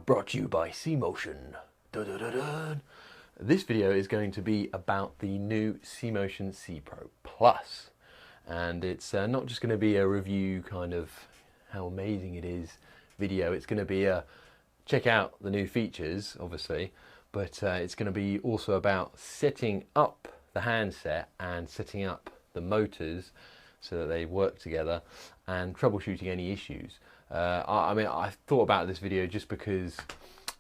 Brought to you by cMotion. Dun, dun, dun, dun. This video is going to be about the new cMotion cPRO Plus. And it's not just going to be a review kind of how amazing it is video. It's going to be a check out the new features, obviously, but it's going to be also about setting up the handset and setting up the motors so that they work together and troubleshooting any issues. I mean, I thought about this video just because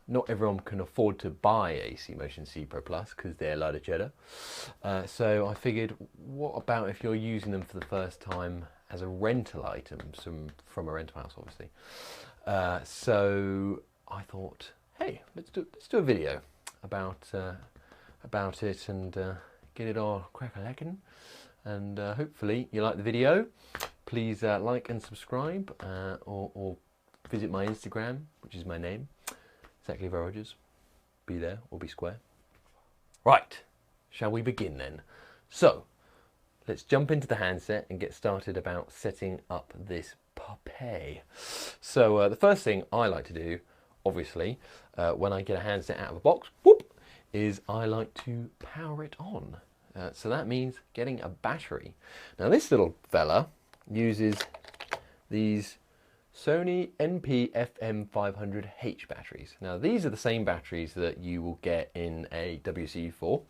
not everyone can afford to buy a cMotion cPRO Plus because they're a load of cheddar. So I figured, what about if you're using them for the first time as a rental item from a rental house, obviously. So I thought, hey, let's do a video about it and get it all crack-a-lackin'. And hopefully you like the video. Please like and subscribe, or visit my Instagram, which is my name, Zach Levi-Rodgers. Be there or be square. Right, shall we begin then? So, let's jump into the handset and get started about setting up this puppy. So the first thing I like to do, obviously, when I get a handset out of a box, whoop, is I like to power it on. So that means getting a battery. Now this little fella uses these Sony NP-FM500H batteries. Now these are the same batteries that you will get in a WC4,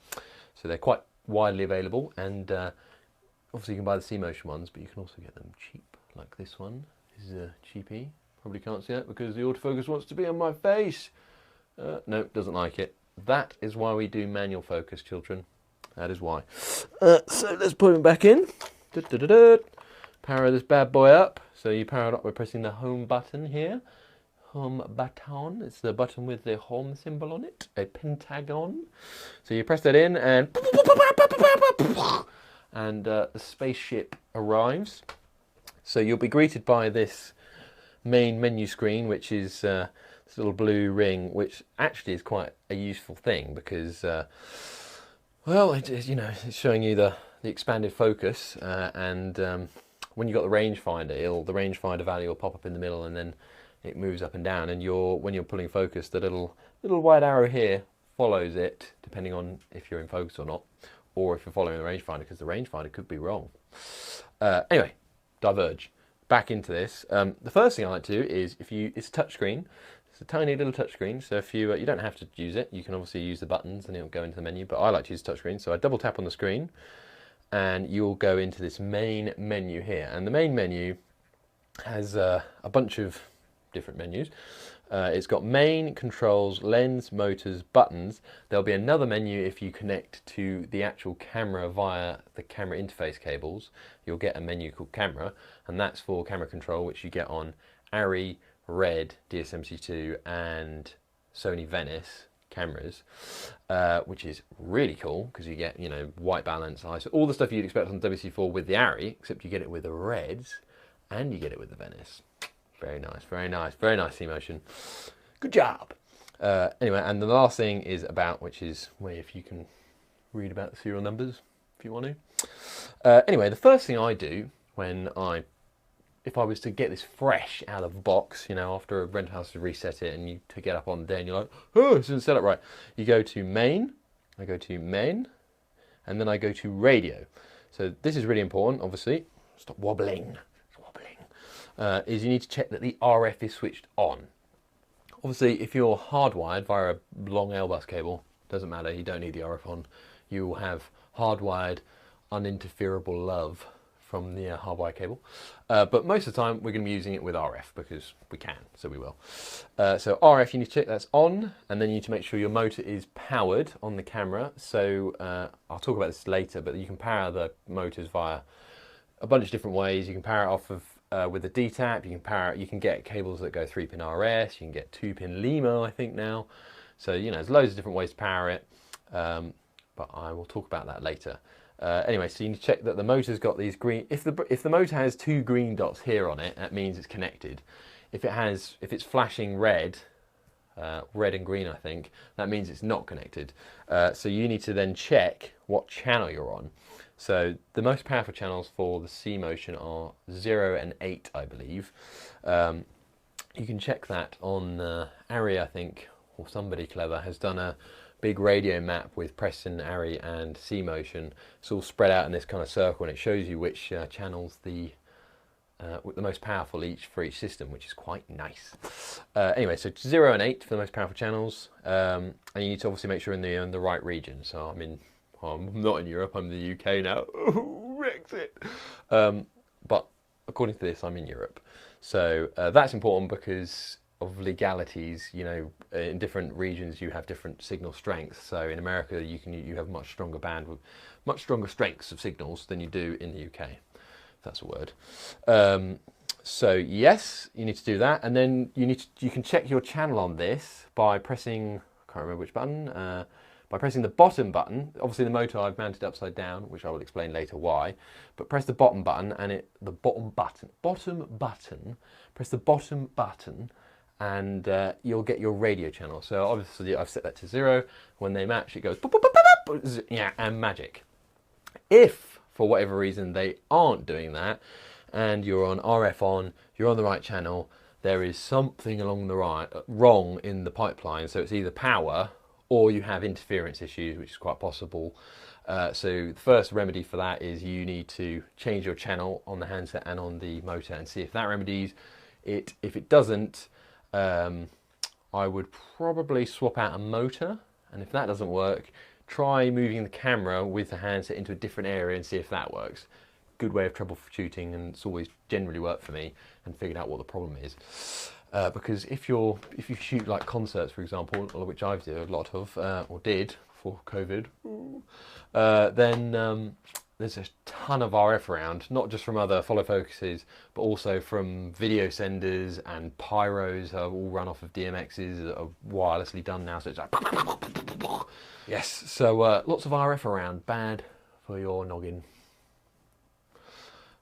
so they're quite widely available, and obviously you can buy the cMotion ones, but you can also get them cheap, like this one. This is a cheapie. Probably can't see that because the autofocus wants to be on my face. No, doesn't like it. That is why we do manual focus, children. That is why. So let's put him back in. Power this bad boy up. So you power it up by pressing the home button here. Home button. It's the button with the home symbol on it. A pentagon. So you press that in and the spaceship arrives. So you'll be greeted by this main menu screen, which is this little blue ring, which actually is quite a useful thing because well, it's showing you the expanded focus, and when you've got the rangefinder, the rangefinder value will pop up in the middle, and then it moves up and down. And when you're pulling focus, the little white arrow here follows it, depending on if you're in focus or not, or if you're following the rangefinder, because the rangefinder could be wrong. Anyway, diverge back into this. The first thing I like to do is it's a touchscreen. It's a tiny little touchscreen, so if you don't have to use it, you can obviously use the buttons and it'll go into the menu, but I like to use the touchscreen, so I double tap on the screen and you'll go into this main menu here. And the main menu has a bunch of different menus. It's got main, controls, lens, motors, buttons. There'll be another menu if you connect to the actual camera via the camera interface cables. You'll get a menu called camera, and that's for camera control, which you get on ARRI, Red, DSMC2 and Sony Venice cameras, which is really cool because you get, white balance, ISO, all the stuff you'd expect on WC4 with the ARRI, except you get it with the Reds and you get it with the Venice. Very nice, very nice, very nice cMotion. Good job. Anyway, and the last thing is about, which is where if you can read about the serial numbers if you want to. Anyway, the first thing I do if I was to get this fresh out of the box, after a rental house has reset it and you to get up on the day and you're like, oh, this isn't set up right. You go to main, I go to main, and then I go to radio. So this is really important, obviously. Stop wobbling, is you need to check that the RF is switched on. Obviously, if you're hardwired via a long L-bus cable, doesn't matter, you don't need the RF on. You will have hardwired, uninterferable love from the hardwire cable, but most of the time we're going to be using it with RF because we can, so we will. So RF, you need to check that's on, and then you need to make sure your motor is powered on the camera. So I'll talk about this later, but you can power the motors via a bunch of different ways. You can power it off of with a DTAP. You can get cables that go 3-pin RS. You can get 2-pin LEMO, I think now. So there's loads of different ways to power it, but I will talk about that later. Anyway, so you need to check that the motor's got these green. If the motor has 2 green dots here on it, that means it's connected. If it's flashing red and green, I think, that means it's not connected. So you need to then check what channel you're on. So the most powerful channels for the cMotion are 0 and 8, I believe. you can check that on Ari, I think, or somebody clever has done a big radio map with Preston, Ari and C Motion. It's all spread out in this kind of circle, and it shows you which channels with the most powerful for each system, which is quite nice. Anyway, so 0 and 8 for the most powerful channels, and you need to obviously make sure you're in the right region. So I'm not in Europe, I'm in the UK now. Oh, Brexit. But according to this, I'm in Europe. So that's important because of legalities. You know, in different regions you have different signal strengths. So in America you have much stronger bandwidth, much stronger strengths of signals than you do in the UK. If that's a word. So yes, you need to do that, and then you can check your channel on this by pressing, I can't remember which button. By pressing the bottom button. Obviously the motor I've mounted upside down, which I will explain later why. But press the bottom button and press the bottom button, and you'll get your radio channel. So obviously I've set that to 0. When they match, it goes boop, boop, boop, boop, yeah, and magic. If for whatever reason they aren't doing that, and you're on RF on, you're on the right channel, there is something wrong in the pipeline. So it's either power, or you have interference issues, which is quite possible. So the first remedy for that is you need to change your channel on the handset and on the motor and see if that remedies it. If it doesn't, I would probably swap out a motor, and if that doesn't work, try moving the camera with the handset into a different area and see if that works. Good way of troubleshooting, and it's always generally worked for me and figured out what the problem is. Because if you shoot like concerts, for example, which I've did a lot of, or did for COVID, then there's a ton of RF around, not just from other follow focuses, but also from video senders, and pyros are all run off of DMXs that are wirelessly done now, so it's like yes, so lots of RF around, bad for your noggin.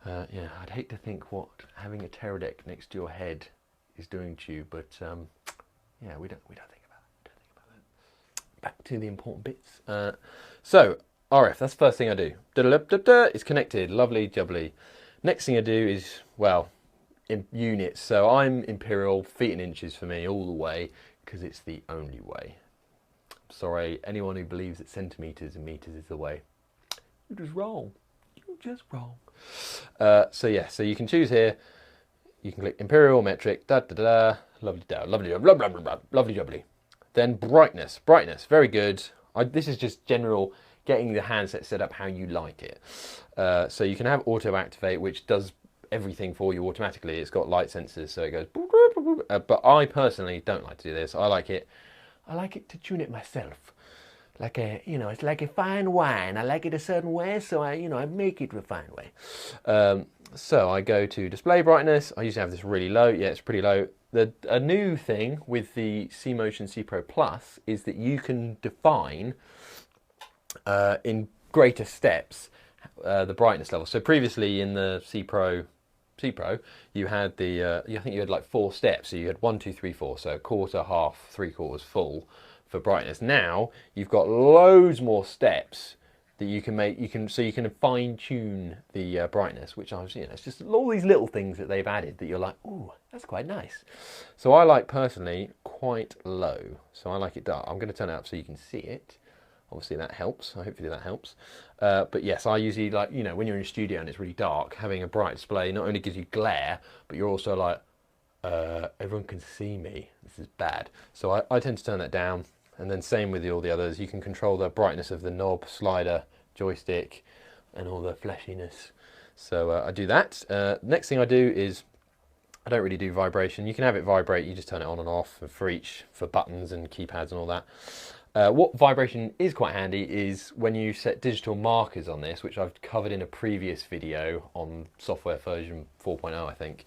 Yeah, I'd hate to think what having a Teradek next to your head is doing to you, but yeah, we don't think about it. Back to the important bits. So RF, that's the first thing I do. It's connected, lovely jubbly. Next thing I do is, well, in units. So I'm imperial, feet and inches for me all the way, because it's the only way. Sorry, anyone who believes that centimeters and meters is the way. You're just wrong. You're just wrong. So yeah, so you can choose here. You can click imperial, metric, lovely jubbly. Then brightness, very good. This is just general, getting the handset set up how you like it. So you can have auto activate, which does everything for you automatically. It's got light sensors, so it goes. But I personally don't like to do this. I like it to tune it myself. Like it's like a fine wine. I like it a certain way, so I make it a fine way. So I go to display brightness. I usually have this really low. Yeah, it's pretty low. A new thing with the C Motion cPRO Plus is that you can define in greater steps the brightness level. So previously in the cPRO, you had I think you had like 4 steps. So you had 1, 2, 3, 4. So quarter, half, 3/4 full for brightness. Now you've got loads more steps that you can make. So you can fine tune the brightness, which it's just all these little things that they've added that you're like, ooh, that's quite nice. So I like personally quite low. So I like it dark. I'm going to turn it up so you can see it. Obviously that helps. Hopefully that helps. But yes, I usually like, when you're in a studio and it's really dark, having a bright display not only gives you glare, but you're also like, everyone can see me. This is bad. So I tend to turn that down. And then same with all the others. You can control the brightness of the knob, slider, joystick, and all the fleshiness. So I do that. Next thing I do is, I don't really do vibration. You can have it vibrate. You just turn it on and off for buttons and keypads and all that. What vibration is quite handy is when you set digital markers on this, which I've covered in a previous video on software version 4.0, I think.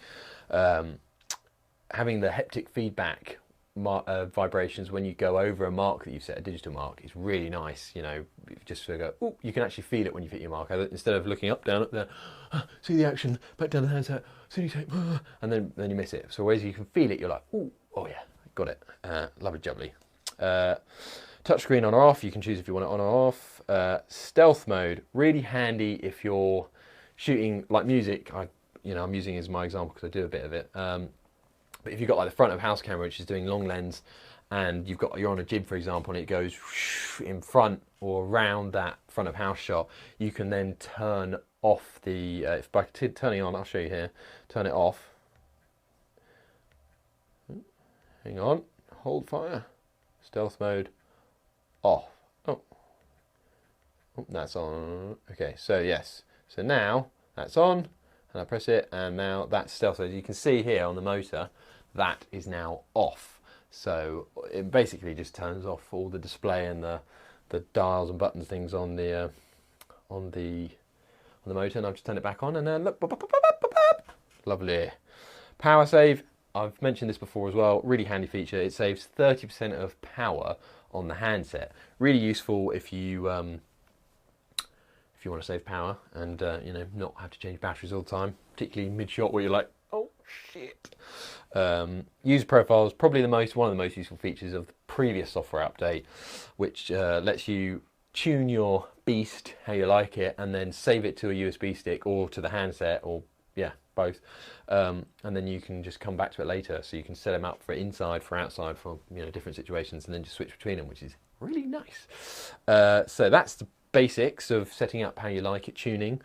Having the haptic feedback vibrations when you go over a mark that you've set, a digital mark, is really nice. Just to go, ooh, you can actually feel it when you hit your mark, instead of looking up, down, up there, see the action, back down the handset, see the tape, and then you miss it. So whereas you can feel it, you're like, ooh, oh yeah, got it. Lovely jubbly. Touchscreen on or off, you can choose if you want it on or off. Stealth mode, really handy if you're shooting like music. I'm using it as my example because I do a bit of it. But if you've got like the front of house camera, which is doing long lens, and you're on a jib, for example, and it goes in front or around that front of house shot, you can then turn off the, if by turning on, I'll show you here, turn it off. Hang on, hold fire, stealth mode, off. Oh, that's on. Okay, so yes, so now that's on, and I press it, and now that's stealth. So as you can see here on the motor, that is now off. So it basically just turns off all the display and the dials and buttons things on the motor, and I've just turned it back on, and then look, lovely. Power save. I've mentioned this before as well. Really handy feature. It saves 30% of power on the handset. Really useful if you want to save power and you know, not have to change batteries all the time, particularly mid-shot where you're like, oh shit. User profiles, probably one of the most useful features of the previous software update, which lets you tune your beast how you like it and then save it to a USB stick or to the handset, or yeah, both, and then you can just come back to it later. So you can set them up for inside, for outside, for, you know, different situations, and then just switch between them, which is really nice. So that's the basics of setting up how you like it, tuning.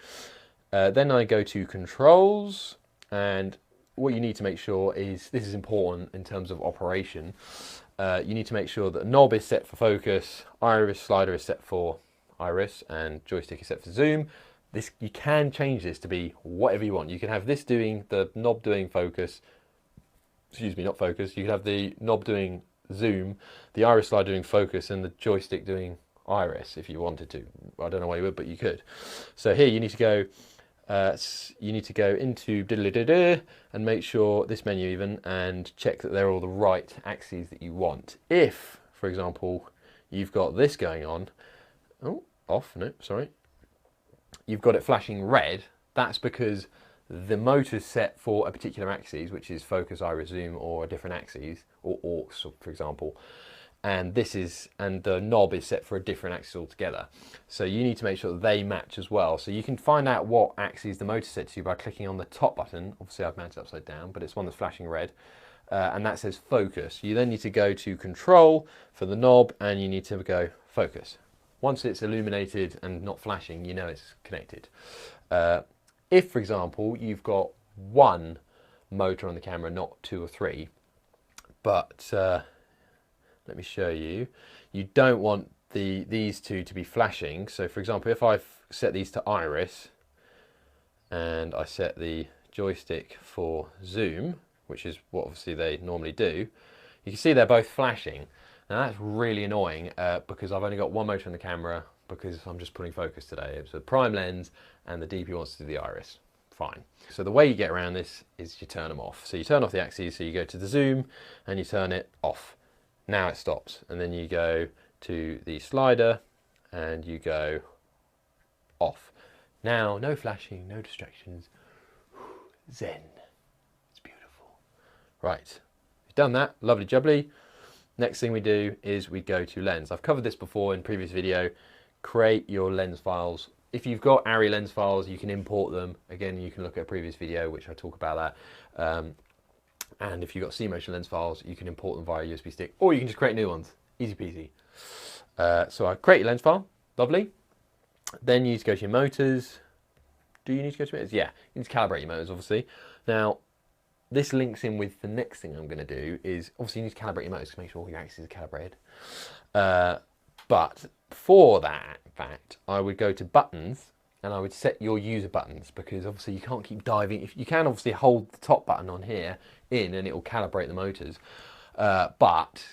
Then I go to controls, and what you need to make sure is, this is important in terms of operation, you need to make sure that the knob is set for focus, iris slider is set for iris, and joystick is set for zoom. This, you can change this to be whatever you want. You can have this doing, the knob doing focus, excuse me, not focus. You can have the knob doing zoom, the iris slider doing focus, and the joystick doing iris if you wanted to. I don't know why you would, but you could. So here you need to go into diddly-diddly and make sure, this menu even, and check that they're all the right axes that you want. If, for example, you've got this going on, oh, off, no, sorry. You've got it flashing red, that's because the motor's set for a particular axis, which is focus, iris, zoom, or a different axis, or aux, for example. And the knob is set for a different axis altogether. So you need to make sure that they match as well. So you can find out what axis the motor's set to by clicking on the top button. Obviously I've mounted it upside down, but it's one that's flashing red. And that says focus. You then need to go to control for the knob, and you need to go focus. Once it's illuminated and not flashing, you know it's connected. If, for example, you've got one motor on the camera, not two or three, but let me show you, you don't want these two to be flashing. So, for example, if I've set these to iris and I set the joystick for zoom, which is what obviously they normally do, you can see they're both flashing. Now that's really annoying because I've only got one motor on the camera because I'm just putting focus today. It's a prime lens and the DP wants to do the iris. Fine. So the way you get around this is you turn them off. So you turn off the axes, so you go to the zoom and you turn it off. Now it stops, and then you go to the slider and you go off. Now, no flashing, no distractions. Zen. It's beautiful. Right, we've done that, lovely jubbly. Next thing we do is we go to lens. I've covered this before in previous video. Create your lens files. If you've got ARRI lens files, you can import them. Again, you can look at a previous video which I talk about that. And if you've got C-motion lens files, you can import them via USB stick, or you can just create new ones. Easy peasy. So I create your lens file. Lovely. Then you need to go to your motors. Do you need to go to motors? Yeah, you need to calibrate your motors, obviously. Now, this links in with the next thing I'm going to do is, obviously you need to calibrate your motors to make sure all your axes are calibrated. But for that, in fact, I would go to buttons and I would set your user buttons, because obviously you can't keep diving. If you can obviously hold the top button on here in and it will calibrate the motors. But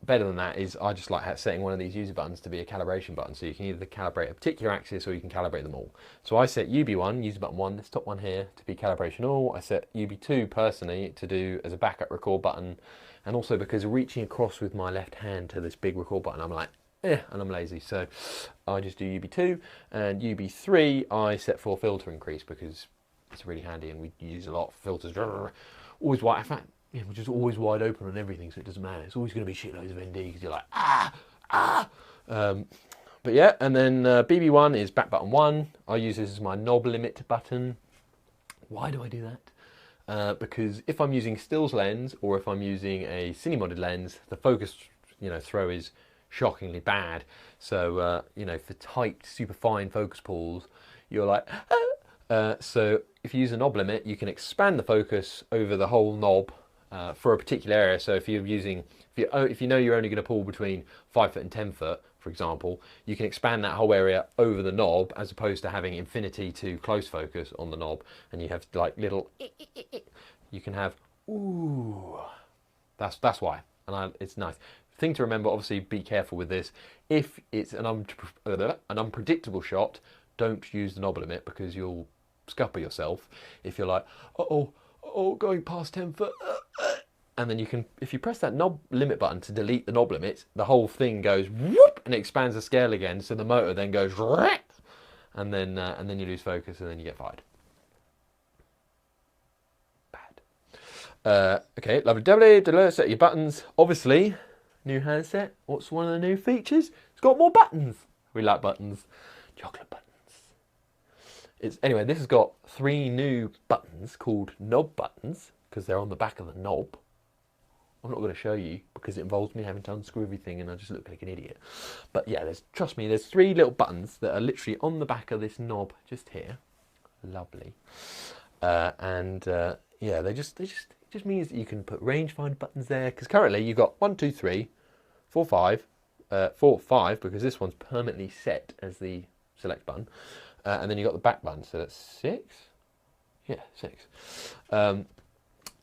better than that is, I just like setting one of these user buttons to be a calibration button. So you can either calibrate a particular axis or you can calibrate them all. So I set UB1, user button 1, this top one here, to be calibration all. I set UB2 personally to do as a backup record button. And also because reaching across with my left hand to this big record button, I'm like, and I'm lazy. So I just do UB2, and UB3 I set for filter increase because it's really handy and we use a lot of filters. Always wide, in fact, yeah, we're just always wide open on everything, so it doesn't matter. It's always going to be shitloads of ND because you're like, but yeah, and then BB1 is back button 1. I use this as my knob limit button. Why do I do that? because if I'm using stills lens or if I'm using a cine-modded lens, the focus, throw is shockingly bad. So, for tight, super fine focus pulls, you're like, so if you use a knob limit, you can expand the focus over the whole knob for a particular area. So if you're using, if you know you're only going to pull between 5 foot and 10 foot, for example, you can expand that whole area over the knob as opposed to having infinity to close focus on the knob, and you have like little. You can have ooh. That's why, and it's nice. Thing to remember, obviously, be careful with this. If it's an unpredictable shot, don't use the knob limit because you'll scupper yourself. If you're like, going past 10 foot. And then you can, if you press that knob limit button to delete the knob limit, the whole thing goes whoop and it expands the scale again. So the motor then goes and then you lose focus and then you get fired. Bad. Okay, lovely. Set your buttons. Obviously, new handset. What's one of the new features? It's got more buttons. We like buttons. Chocolate buttons. Anyway, this has got 3 new buttons called knob buttons because they're on the back of the knob. I'm not going to show you because it involves me having to unscrew everything and I just look like an idiot. But yeah, trust me, there's 3 little buttons that are literally on the back of this knob just here. Lovely. Yeah, it just means that you can put rangefinder buttons there because currently you've got 1, 2, 3, 4, 5, 4, 5 because this one's permanently set as the select button. And then you've got the back button, so that's 6. Yeah, 6. And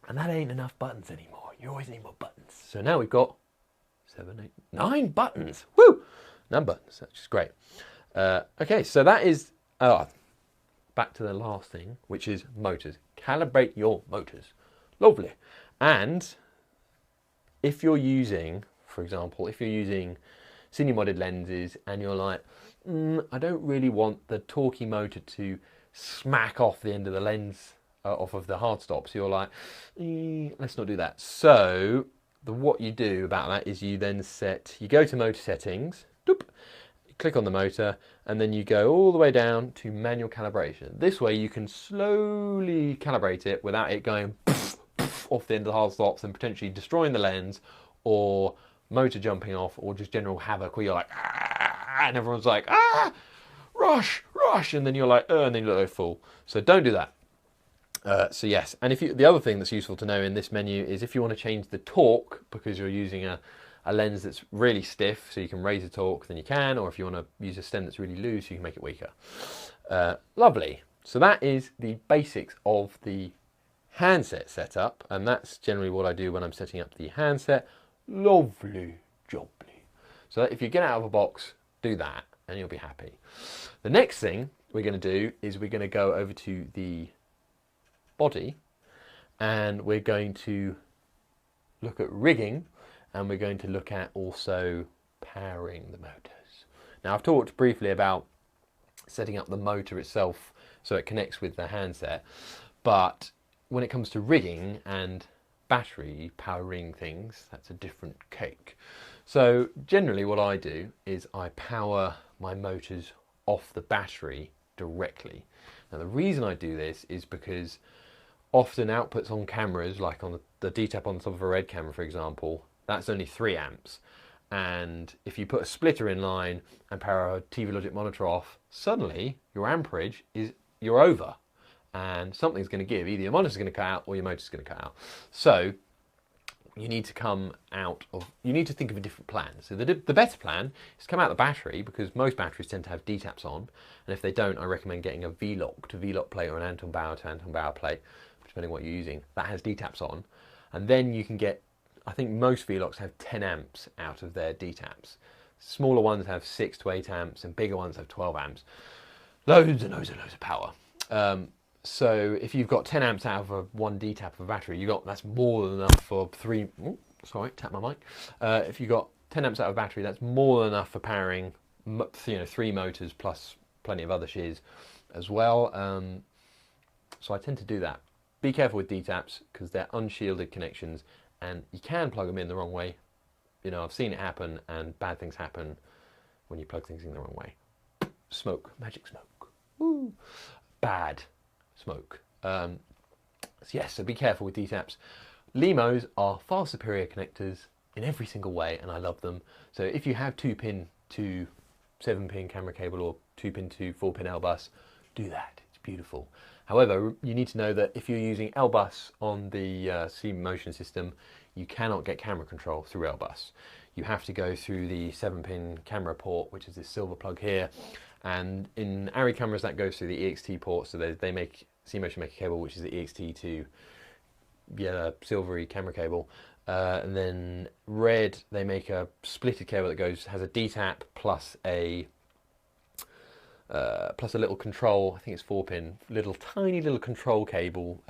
that ain't enough buttons anymore. You always need more buttons. So now we've got 7, 8, 9 buttons. Woo! 9 buttons, that's just great. Okay, so that is, back to the last thing, which is motors. Calibrate your motors. Lovely. And if you're using, for example, if you're using cine-modded lenses and you're like, I don't really want the torquey motor to smack off the end of the lens, off of the hard stop. So you're like, let's not do that. So what you do about that is you then go to motor settings, doop, click on the motor, and then you go all the way down to manual calibration. This way you can slowly calibrate it without it going off the end of the hard stops and potentially destroying the lens or motor jumping off or just general havoc where you're like, and everyone's like, rush, and then you're like, and then you look like a fool. So don't do that. So yes, and the other thing that's useful to know in this menu is if you want to change the torque because you're using a lens that's really stiff, so you can raise the torque, then you can, or if you want to use a stem that's really loose, you can make it weaker. Lovely. So that is the basics of the handset setup, and that's generally what I do when I'm setting up the handset. Lovely jubbly. So if you get out of a box, do that, and you'll be happy. The next thing we're going to do is we're going to go over to the body and we're going to look at rigging and we're going to look at also powering the motors. Now I've talked briefly about setting up the motor itself so it connects with the handset, but when it comes to rigging and battery powering things, that's a different cake. So generally what I do is I power my motors off the battery directly. Now the reason I do this is because often outputs on cameras, like on the D-tap on the top of a red camera, for example, that's only 3 amps. And if you put a splitter in line and power a TV Logic monitor off, suddenly your amperage you're over. And something's going to give. Either your monitor's going to cut out or your motor's going to cut out. So you need to think of a different plan. So the better plan is to come out the battery, because most batteries tend to have D-taps on. And if they don't, I recommend getting a V-lock to V-lock plate or an Anton Bauer to Anton Bauer plate, depending on what you're using, that has D-taps on. And then you can get, I think most V-locks have 10 amps out of their D-taps. Smaller ones have 6 to 8 amps and bigger ones have 12 amps. Loads and loads and loads of power. So if you've got 10 amps out of one D-tap of a battery, that's more than enough for 3. Sorry, tap my mic. If you've got 10 amps out of a battery, that's more than enough for powering 3 motors plus plenty of other shears as well. So I tend to do that. Be careful with D-taps because they're unshielded connections and you can plug them in the wrong way. I've seen it happen, and bad things happen when you plug things in the wrong way. Smoke, magic smoke. Woo. Bad smoke. So yes, so be careful with DTAPs. Limos are far superior connectors in every single way, and I love them. So if you have 2-pin to 7-pin camera cable or 2-pin to 4-pin L bus, do that. It's beautiful. However, you need to know that if you're using L bus on the C motion system, you cannot get camera control through L bus. You have to go through the 7-pin camera port, which is this silver plug here. And in ARRI cameras, that goes through the EXT port. So they make C-Motion make a cable, which is the EXT to silvery camera cable. And then red, they make a splitted cable that has a DTAP plus a little control. I think it's 4-pin, tiny little control cable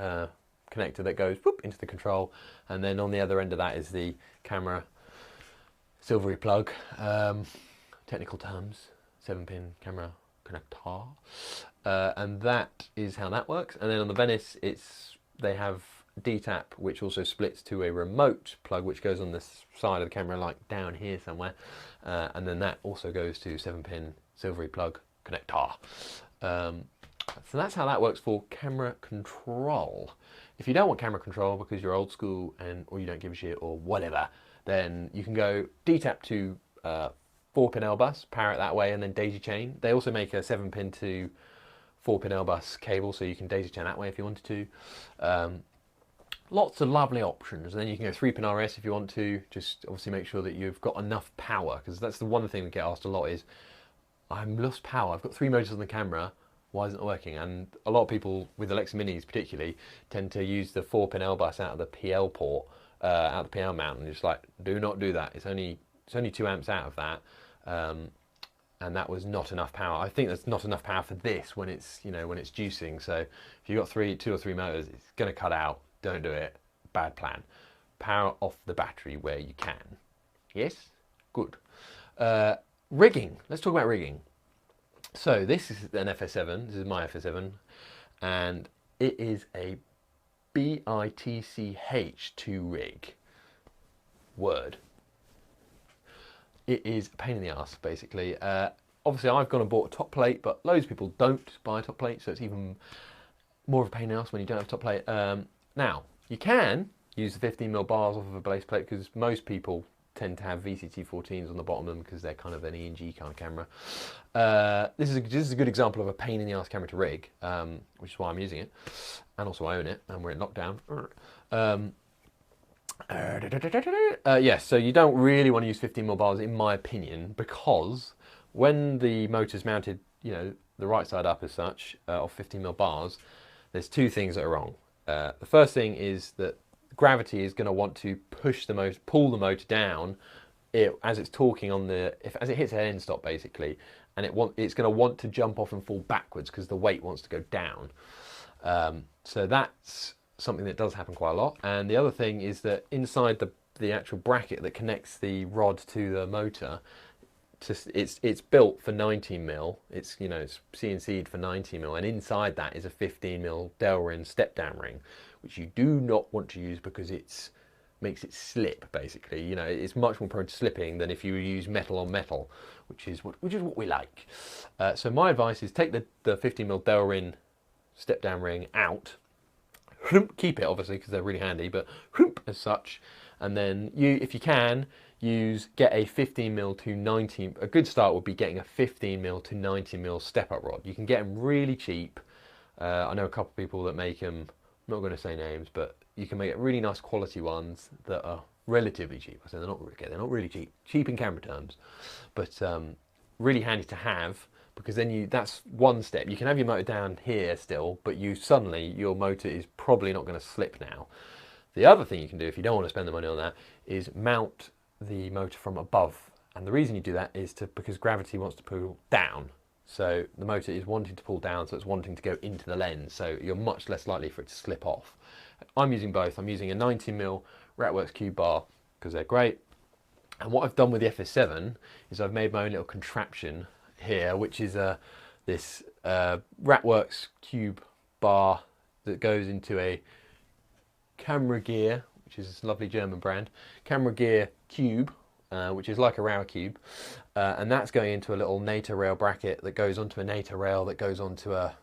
connector that goes whoop, into the control. And then on the other end of that is the camera silvery plug. Technical terms, 7-pin camera connector. And that is how that works. And then on the Venice, they have DTAP, which also splits to a remote plug, which goes on the side of the camera, like down here somewhere. And then that also goes to 7-pin silvery plug connector. So that's how that works for camera control. If you don't want camera control because you're old school or you don't give a shit or whatever, then you can go DTAP to 4-pin L bus, power it that way, and then daisy chain. They also make a 7-pin to 4-pin L bus cable, so you can daisy chain that way if you wanted to. Lots of lovely options. And then you can go 3-pin RS if you want to. Just obviously make sure that you've got enough power, because that's the one thing we get asked a lot is, I'm lost power. I've got 3 motors on the camera. Why isn't it working? And a lot of people with Alexa Minis particularly tend to use the 4-pin L bus out of the PL port, out of the PL mount, and just like, do not do that. It's only 2 amps out of that. And that was not enough power. I think that's not enough power for this when it's juicing. So if you've got 2 or 3 motors, it's going to cut out. Don't do it. Bad plan. Power off the battery where you can. Yes? Good. Rigging. Let's talk about rigging. So this is an FS7. This is my FS7. And it is a BITCH2 rig. Word. It is a pain in the ass, basically. Obviously, I've gone and bought a top plate, but loads of people don't buy a top plate, so it's even more of a pain in the ass when you don't have a top plate. Now, you can use the 15mm bars off of a base plate, because most people tend to have VCT14s on the bottom of them because they're kind of an E&G kind of camera. This is a good example of a pain in the ass camera to rig, which is why I'm using it, and also I own it, and we're in lockdown. Yes, so you don't really want to use 15mm bars, in my opinion, because when the motor's mounted, the right side up as such, of 15mm bars, there's 2 things that are wrong. The first thing is that gravity is going to want to pull the motor down as it's torquing on as it hits an end stop, basically, and it's going to want to jump off and fall backwards because the weight wants to go down. So that's something that does happen quite a lot. And the other thing is that inside the actual bracket that connects the rod to the motor, it's built for 19mm. It's CNC'd for 19mm, and inside that is a 15mm Delrin step down ring, which you do not want to use because it makes it slip. Basically, it's much more prone to slipping than if you use metal on metal, which is what we like. So my advice is take the 15mm Delrin step down ring out. Keep it obviously because they're really handy, but as such, and then if you can, get a 15mm to 19. A good start would be getting a 15mm to 90mm step up rod. You can get them really cheap. I know a couple of people that make them. I'm not going to say names, but you can make really nice quality ones that are relatively cheap. I say they're not really cheap. Cheap in camera terms, but really handy to have. Because then that's one step. You can have your motor down here still, but your motor is probably not going to slip now. The other thing you can do if you don't want to spend the money on that is mount the motor from above. And the reason you do that is because gravity wants to pull down. So the motor is wanting to pull down, so it's wanting to go into the lens. So you're much less likely for it to slip off. I'm using both. I'm using a 90mm Ratworks Cube bar because they're great. And what I've done with the FS7 is I've made my own little contraption here, which is this Ratworks Cube bar that goes into a Camera Gear, which is this lovely German brand, Camera Gear Cube, which is like a Rauer Cube, and that's going into a little NATO rail bracket that goes onto a NATO rail that goes onto a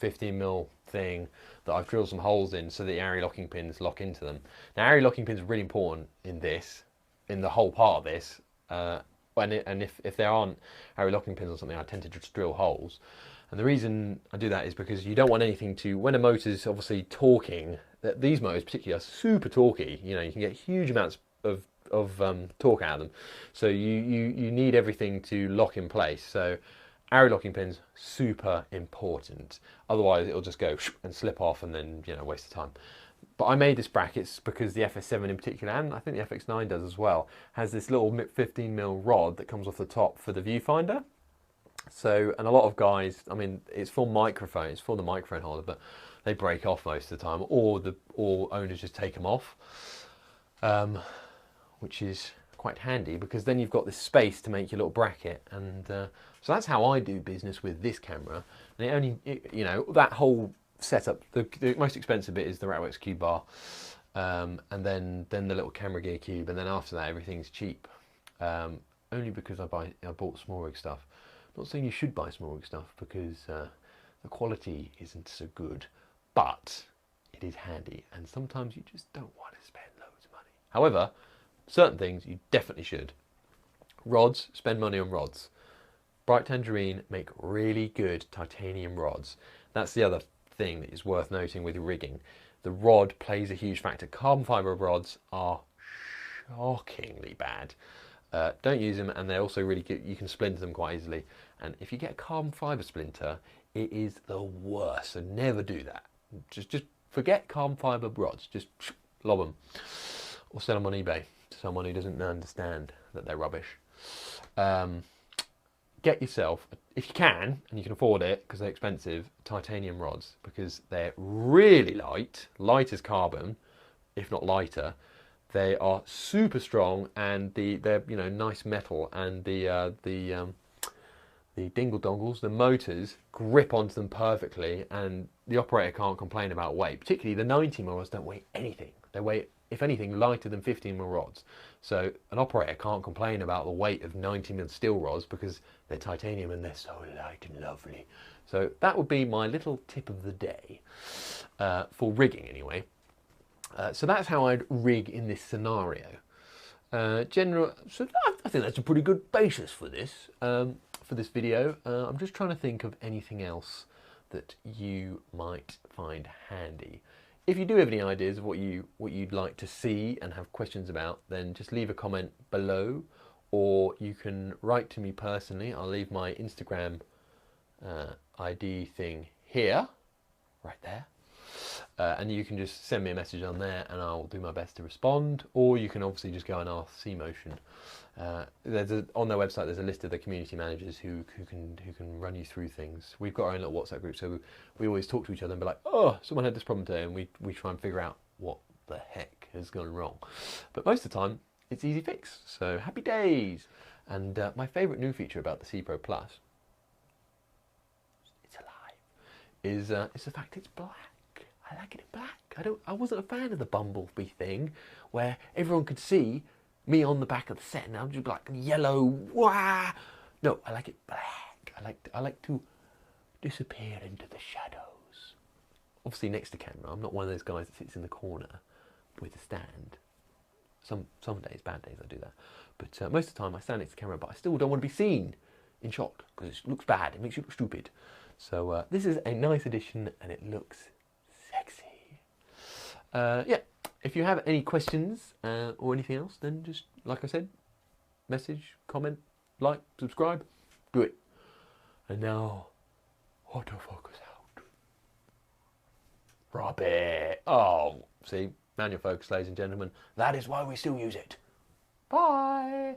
15mm thing that I've drilled some holes in so the Arri locking pins lock into them. Now, Arri locking pins are really important in this, in the whole part of this. And if there aren't Arri locking pins or something, I tend to just drill holes. And the reason I do that is because you don't want anything to, when a motor's obviously torquing, these motors particularly are super torquey. You know, you can get huge amounts of torque out of them. So you need everything to lock in place. So Arri locking pins, super important. Otherwise it'll just go and slip off and then, you know, waste of time. But I made this brackets because the FS7 in particular, and I think the FX9 does as well, has this little 15mm rod that comes off the top for the viewfinder. So, and a lot of guys, I mean, it's for microphone, it's for the microphone holder, but they break off most of the time, or owners just take them off, which is quite handy because then you've got this space to make your little bracket. And so that's how I do business with this camera. And it only, you know, that whole setup, the most expensive bit is the Ratworks cube bar, and then the little camera gear cube, and then after that everything's cheap. Only because I bought small rig stuff. Not saying you should buy small rig stuff because the quality isn't so good, but it is handy, and sometimes you just don't want to spend loads of money. However, certain things you definitely should. Rods, spend money on rods. Bright Tangerine make really good titanium rods. That's the other thing that is worth noting with rigging. The rod plays a huge factor. Carbon fibre rods are shockingly bad. Don't use them, and they're also really good. You can splinter them quite easily. And if you get a carbon fibre splinter, it is the worst. So never do that. Just forget carbon fibre rods. Just lob them or sell them on eBay to someone who doesn't understand that they're rubbish. Get yourself, if you can, and you can afford it because they're expensive, titanium rods, because they're really light as carbon, if not lighter. They are super strong, and they're, you know, nice metal, and the dingle dongles, the motors grip onto them perfectly, and the operator can't complain about weight. Particularly the 90mm rods don't weigh anything. They weigh, if anything, lighter than 15mm rods. So an operator can't complain about the weight of 90mm steel rods because they're titanium and they're so light and lovely. So that would be my little tip of the day for rigging, anyway. So that's how I'd rig in this scenario. So I think that's a pretty good basis for this video. I'm just trying to think of anything else that you might find handy. If you do have any ideas of what you'd like to see and have questions about, then just leave a comment below, or you can write to me personally. I'll leave my Instagram ID thing here, right there. And you can just send me a message on there and I'll do my best to respond, or you can obviously just go and ask cMotion. On their website there's a list of the community managers who can run you through things. We've got our own little WhatsApp group, so we always talk to each other and be like, oh, someone had this problem today, and we try and figure out what the heck has gone wrong. But most of the time it's easy fix, so happy days. And my favourite new feature about the cPRO Plus, it's alive, is the fact it's black. I like it in black. I wasn't a fan of the Bumblebee thing where everyone could see me on the back of the set and I'm just like yellow. Wah! No, I like it black. I like to disappear into the shadows. Obviously next to camera. I'm not one of those guys that sits in the corner with a stand. Some days, bad days, I do that. But most of the time I stand next to the camera, but I still don't want to be seen in shot because it looks bad. It makes you look stupid. So this is a nice addition and it looks sexy. Yeah, if you have any questions or anything else, then just, like I said, message, comment, like, subscribe, do it. And now, autofocus out. Rob it. Oh, see, manual focus, ladies and gentlemen. That is why we still use it. Bye.